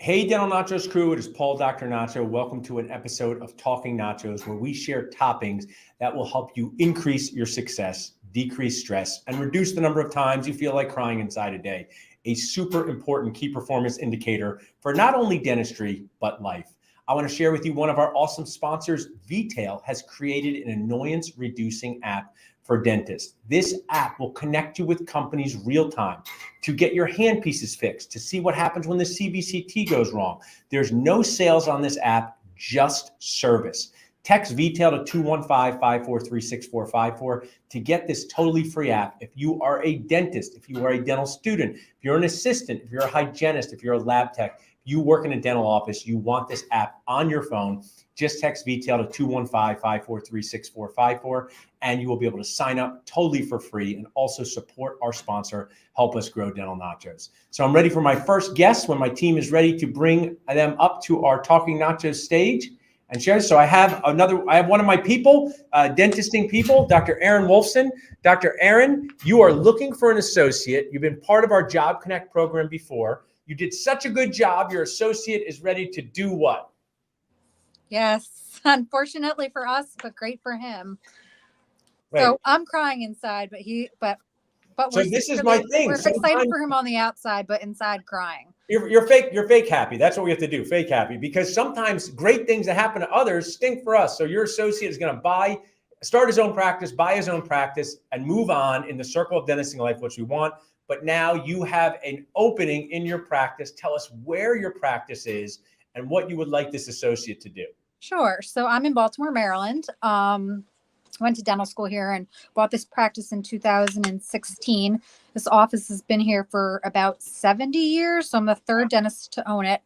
Hey, Dental Nachos crew, it is Paul, Dr. Nacho. Welcome to an episode of Talking Nachos, where we share toppings that will help you increase your success, decrease stress, and reduce the number of times you feel like crying inside a day. A super important key performance indicator for not only dentistry, but life. I want to share with you one of our awesome sponsors. V-Tail has created an annoyance-reducing app for dentists. This app will connect you with companies real time to get your handpieces fixed, to see what happens when the CBCT goes wrong. There's no sales on this app, just service. Text VTail to 215-543-6454 to get this totally free app. If you are a dentist, if you are a dental student, if you're an assistant, if you're a hygienist, if you're a lab tech, you work in a dental office, you want this app on your phone, just text VTail to 215-543-6454, and you will be able to sign up totally for free and also support our sponsor, help us grow Dental Nachos. So I'm ready for my first guest when my team is ready to bring them up to our Talking Nachos stage and share. So I have one of my people, dentisting people, Dr. Erin Wolfson. Dr. Erin, you are looking for an associate. You've been part of our Job Connect program before. You did such a good job. Your associate is ready to do what? Yes, unfortunately for us, but great for him. Right. So I'm crying inside, but so this is my thing. We're excited for him on the outside, but inside crying. You're fake happy. That's what we have to do, fake happy, because sometimes great things that happen to others stink for us. So your associate is going to start his own practice, buy his own practice, and move on in the circle of dentistry life, which we want. But now you have an opening in your practice. Tell us where your practice is and what you would like this associate to do. Sure. So I'm in Baltimore, Maryland. Went to dental school here and bought this practice in 2016. This office has been here for about 70 years. So I'm the third dentist to own it.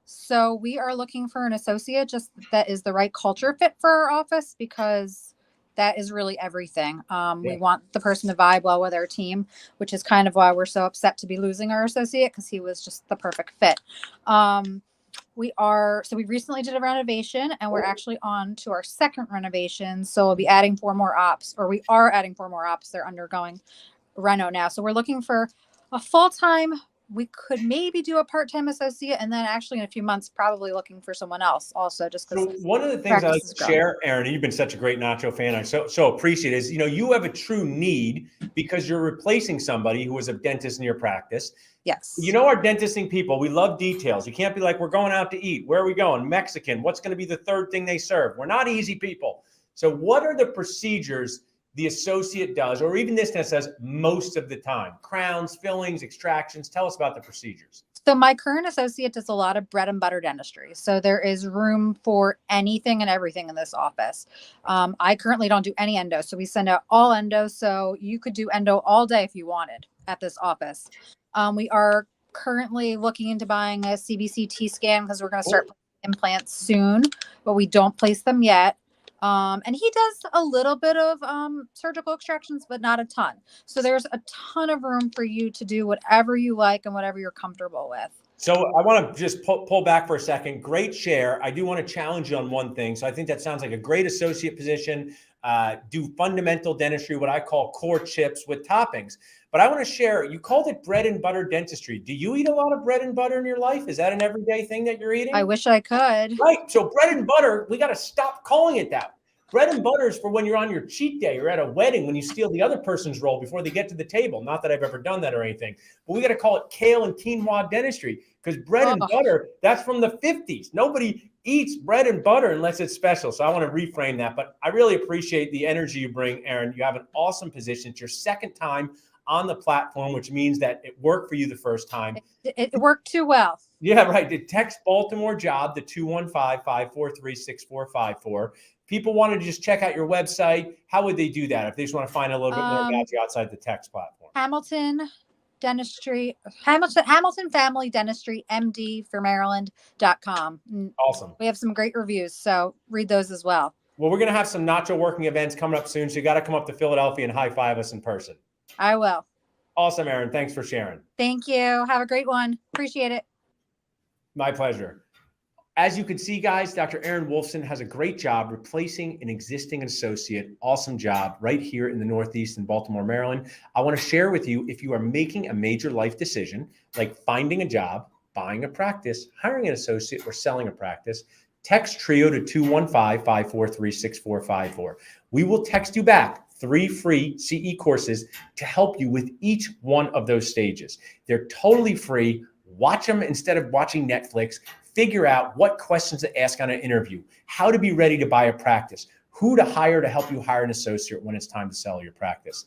So we are looking for an associate just that is the right culture fit for our office, because that is really everything. We want the person to vibe well with our team, which is kind of why we're so upset to be losing our associate, because he was just the perfect fit. We recently did a renovation, and we're actually on to our second renovation. So we'll be adding 4 more ops, or we are adding 4 more ops. They're undergoing reno now. So we're looking for a full-time. We could maybe do a part-time associate, and then actually in a few months, probably looking for someone else also, just because. So one of the things I like to share, Erin, you've been such a great Nacho fan, I so appreciate it, is, you have a true need because you're replacing somebody who was a dentist in your practice. Yes. Our dentisting people, we love details. You can't be like, we're going out to eat. Where are we going? Mexican. What's going to be the third thing they serve? We're not easy people. So what are the procedures the associate does, or even this dentist says most of the time? Crowns, fillings, extractions. Tell us about the procedures. So my current associate does a lot of bread and butter dentistry. So there is room for anything and everything in this office. I currently don't do any endo. So we send out all endo. So you could do endo all day if you wanted at this office. We are currently looking into buying a CBCT scan because we're going to start implants soon, but we don't place them yet. And he does a little bit of surgical extractions, but not a ton. So there's a ton of room for you to do whatever you like and whatever you're comfortable with. So I want to just pull back for a second. Great share. I do want to challenge you on one thing. So I think that sounds like a great associate position. Do fundamental dentistry, what I call core chips with toppings. But I want to share, you called it bread and butter dentistry. Do you eat a lot of bread and butter in your life? Is that an everyday thing that you're eating? I wish I could. Right. So bread and butter, we got to stop calling it that. Bread and butter is for when you're on your cheat day or at a wedding, when you steal the other person's roll before they get to the table. Not that I've ever done that or anything, but we got to call it kale and quinoa dentistry, because bread and butter, that's from the 50s. Nobody eats bread and butter unless it's special. So I want to reframe that, but I really appreciate the energy you bring, Erin. You have an awesome position. It's your second time on the platform, which means that it worked for you the first time. It worked too well. Yeah, right. Text Baltimore job to 215-543-6454. People wanted to just check out your website. How would they do that if they just want to find a little bit more about you outside the text platform? Hamilton Family Dentistry, MD for Maryland.com. Awesome. We have some great reviews, so read those as well. Well, we're going to have some Nacho working events coming up soon, so you got to come up to Philadelphia and high five us in person. I will. Awesome, Erin. Thanks for sharing. Thank you. Have a great one. Appreciate it. My pleasure. As you can see, guys, Dr. Erin Wolfson has a great job replacing an existing associate. Awesome job right here in the Northeast in Baltimore, Maryland. I want to share with you, if you are making a major life decision, like finding a job, buying a practice, hiring an associate, or selling a practice, text TRIO to 215-543-6454. We will text you back 3 free CE courses to help you with each one of those stages. They're totally free. Watch them instead of watching Netflix. Figure out what questions to ask on an interview, how to be ready to buy a practice, who to hire to help you hire an associate when it's time to sell your practice.